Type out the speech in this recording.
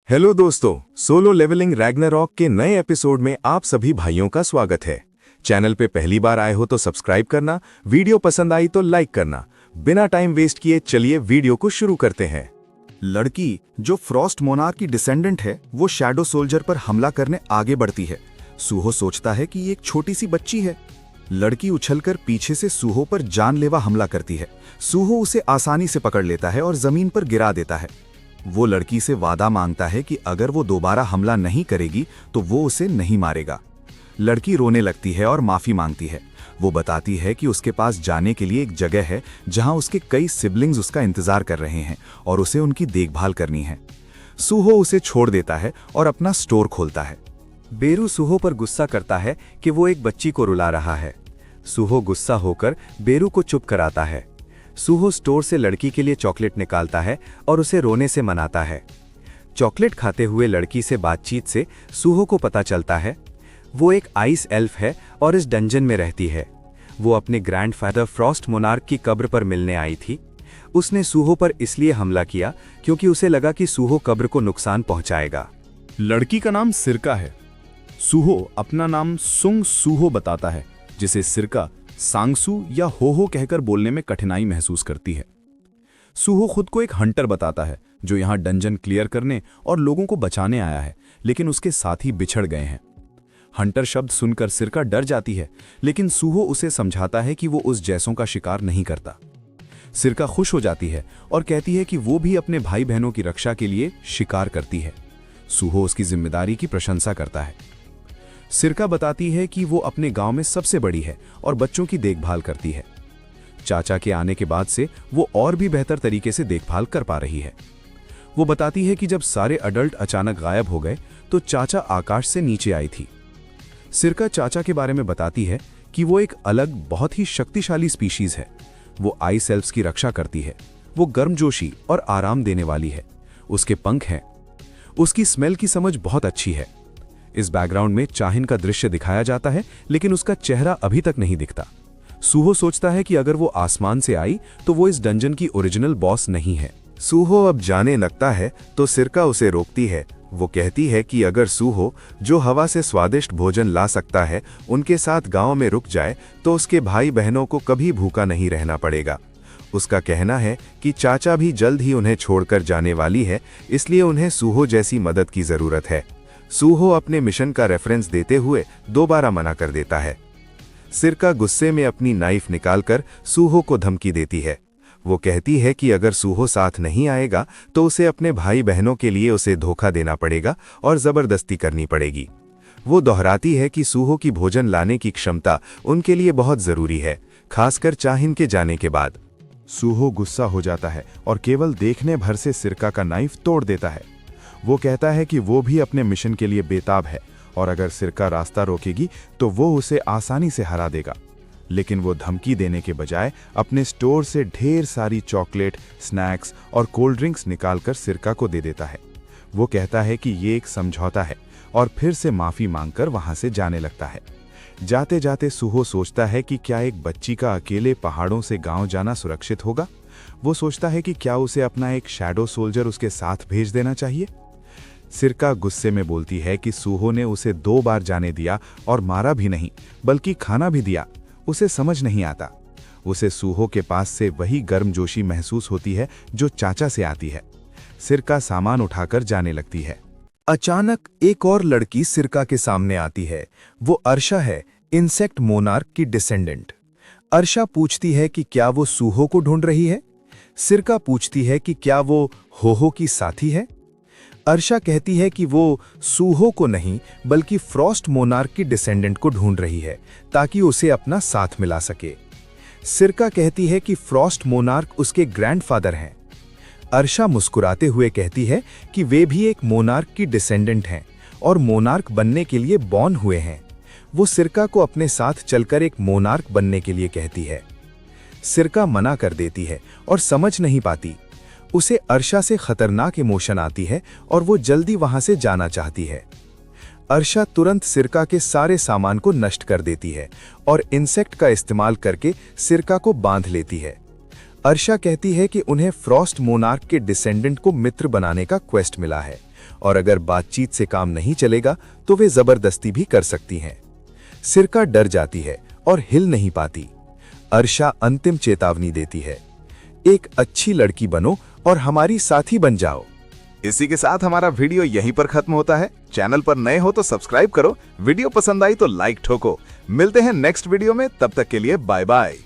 Hello दोस्तों, solo levelling Ragnarok के नए एपिसोड में आप सभी भाइयों का स्वागत है। चैनल पे पहली बार आए हो तो सब्सक्राइब करना, वीडियो पसंद आई तो लाइक करना। बिना टाइम वेस्ट किए चलिए वीडियो को शुरू करते हैं। लड़की जो फ्रॉस्ट मोनार्क की डिसेंडेंट है वो शैडो सोल्जर पर हमला करने आगे बढ़ती है। सूहो सोचता है कि ये एक छोटी सी बच्ची है। लड़की उछलकर पीछे से सूहो पर जानलेवा हमला करती है। सूहो उसे आसानी से पकड़ लेता है और जमीन पर गिरा देता है। वो लड़की से वादा मांगता है कि अगर वो दोबारा हमला नहीं करेगी तो वो उसे नहीं मारेगा। लड़की रोने लगती है और माफी मांगती है। वो बताती है कि उसके पास जाने के लिए एक जगह है जहां उसके कई सिबलिंग्स उसका इंतजार कर रहे हैं और उसे उनकी देखभाल करनी है। सूहो उसे छोड़ देता है और अपना स्टोर खोलता है। बेरू सूहो पर गुस्सा करता है कि वो एक बच्ची को रुला रहा है। सूहो गुस्सा होकर बेरू को चुप कराता है। सूहो स्टोर से लड़की के लिए चॉकलेट निकालता है और उसे रोने से मनाता है। चॉकलेट खाते हुए लड़की से बातचीत से सूहो को पता चलता है वो एक आइस एल्फ है और इस डंजन में रहती है। वो अपने ग्रैंडफादर फ्रॉस्ट मोनार्क की कब्र पर मिलने आई थी। उसने सूहो पर इसलिए हमला किया क्योंकि उसे लगा कि सूहो कब्र को नुकसान पहुंचाएगा। लड़की का नाम सिरका है। सूहो अपना नाम सुंग सूहो बताता है, जिसे सिरका सांगसू या हो कहकर बोलने में कठिनाई महसूस करती है। सूहो खुद को एक हंटर बताता है जो यहां डंजन क्लियर करने और लोगों को बचाने आया है, लेकिन उसके साथी बिछड़ गए हैं। हंटर शब्द सुनकर सिरका डर जाती है, लेकिन सूहो उसे समझाता है कि वो उस जैसों का शिकार नहीं करता। सिरका खुश हो जाती है और कहती है कि वो भी अपने भाई बहनों की रक्षा के लिए शिकार करती है। सूहो उसकी जिम्मेदारी की प्रशंसा करता है। सिरका बताती है कि वो अपने गांव में सबसे बड़ी है और बच्चों की देखभाल करती है। चाचा के आने के बाद से वो और भी बेहतर तरीके से देखभाल कर पा रही है। वो बताती है कि जब सारे अडल्ट अचानक गायब हो गए तो चाचा आकाश से नीचे आई थी। सिरका चाचा के बारे में बताती है कि वो एक अलग बहुत ही शक्तिशाली स्पीशीज है। वो आइस एल्फ्स की रक्षा करती है। वो गर्मजोशी और आराम देने वाली है। उसके पंख हैं। उसकी स्मेल की समझ बहुत अच्छी है। इस बैकग्राउंड में चाहिन का दृश्य दिखाया जाता है, लेकिन उसका चेहरा अभी तक नहीं दिखता। सूहो सोचता है कि अगर वो आसमान से आई तो वो इस डंजन की ओरिजिनल बॉस नहीं है। सूहो अब जाने लगता है तो सिरका उसे रोकती है। वो कहती है कि अगर सूहो, जो हवा से स्वादिष्ट भोजन ला सकता है, उनके साथ गांव में रुक जाए तो उसके भाई बहनों को कभी भूखा नहीं रहना पड़ेगा। उसका कहना है कि चाचा भी जल्द ही उन्हें छोड़कर जाने वाली है, इसलिए उन्हें सूहो जैसी मदद की जरूरत है। सूहो अपने मिशन का रेफरेंस देते हुए दोबारा मना कर देता है। सिरका गुस्से में अपनी नाइफ निकालकर सूहो को धमकी देती है। वो कहती है कि अगर सूहो साथ नहीं आएगा तो उसे अपने भाई बहनों के लिए उसे धोखा देना पड़ेगा और जबरदस्ती करनी पड़ेगी। वो दोहराती है कि सूहो की भोजन लाने की क्षमता उनके लिए बहुत जरूरी है, खासकर चाहिन के जाने के बाद। सूहो गुस्सा हो जाता है और केवल देखने भर से सिरका का नाइफ तोड़ देता है। वो कहता है कि वो भी अपने मिशन के लिए बेताब है और अगर सिरका रास्ता रोकेगी तो वो उसे आसानी से हरा देगा। लेकिन वो धमकी देने के बजाय अपने स्टोर से ढेर सारी चॉकलेट, स्नैक्स और कोल्ड ड्रिंक्स निकालकर सिरका को दे देता है। वो कहता है कि ये एक समझौता है और फिर से माफी मांगकर वहां से जाने लगता है। जाते जाते सूहो सोचता है कि क्या एक बच्ची का अकेले पहाड़ों से गांव जाना सुरक्षित होगा। वो सोचता है कि क्या उसे अपना एक शैडो सोल्जर उसके साथ भेज देना चाहिए। सिरका गुस्से में बोलती है कि सूहो ने उसे 2 बार जाने दिया और मारा भी नहीं, बल्कि खाना भी दिया। उसे समझ नहीं आता। उसे सूहो के पास से वही गर्मजोशी महसूस होती है जो चाचा से आती है। सिरका सामान उठाकर जाने लगती है। अचानक एक और लड़की सिरका के सामने आती है। वो अर्शा है, इंसेक्ट मोनार्क की डिसेंडेंट। अर्शा पूछती है कि क्या वो सूहो को ढूंढ रही है। सिरका पूछती है कि क्या वो हो की साथी है। अर्शा कहती है कि वो सूहो को नहीं बल्कि फ्रॉस्ट मोनार्क की डिसेंडेंट को ढूंढ रही है ताकि उसे अपना साथ मिला सके। सिरका कहती है कि फ्रॉस्ट मोनार्क उसके ग्रैंडफादर हैं। अर्शा मुस्कुराते हुए कहती है कि वे भी एक मोनार्क की डिसेंडेंट हैं और मोनार्क बनने के लिए बॉर्न हुए हैं। वो सिरका को अपने साथ चलकर एक मोनार्क बनने के लिए कहती है। सिरका मना कर देती है और समझ नहीं पाती। उसे अर्शा से खतरनाक इमोशन आती है और वो जल्दी वहां से जाना चाहती है। अर्शा तुरंत सिरका के सारे सामान को नष्ट कर देती है और इंसेक्ट का इस्तेमाल करके सिरका को बांध लेती है। अर्शा कहती है कि उन्हें फ्रॉस्ट मोनार्क के डिसेंडेंट को मित्र बनाने का क्वेस्ट मिला है और अगर बातचीत से काम नहीं चलेगा तो वे जबरदस्ती भी कर सकती हैं। सिरका डर जाती है और हिल नहीं पाती। अर्शा अंतिम चेतावनी देती है, एक अच्छी लड़की बनो और हमारी साथी बन जाओ। इसी के साथ हमारा वीडियो यहीं पर खत्म होता है। चैनल पर नए हो तो सब्सक्राइब करो, वीडियो पसंद आई तो लाइक ठोको। मिलते हैं नेक्स्ट वीडियो में, तब तक के लिए बाय बाय।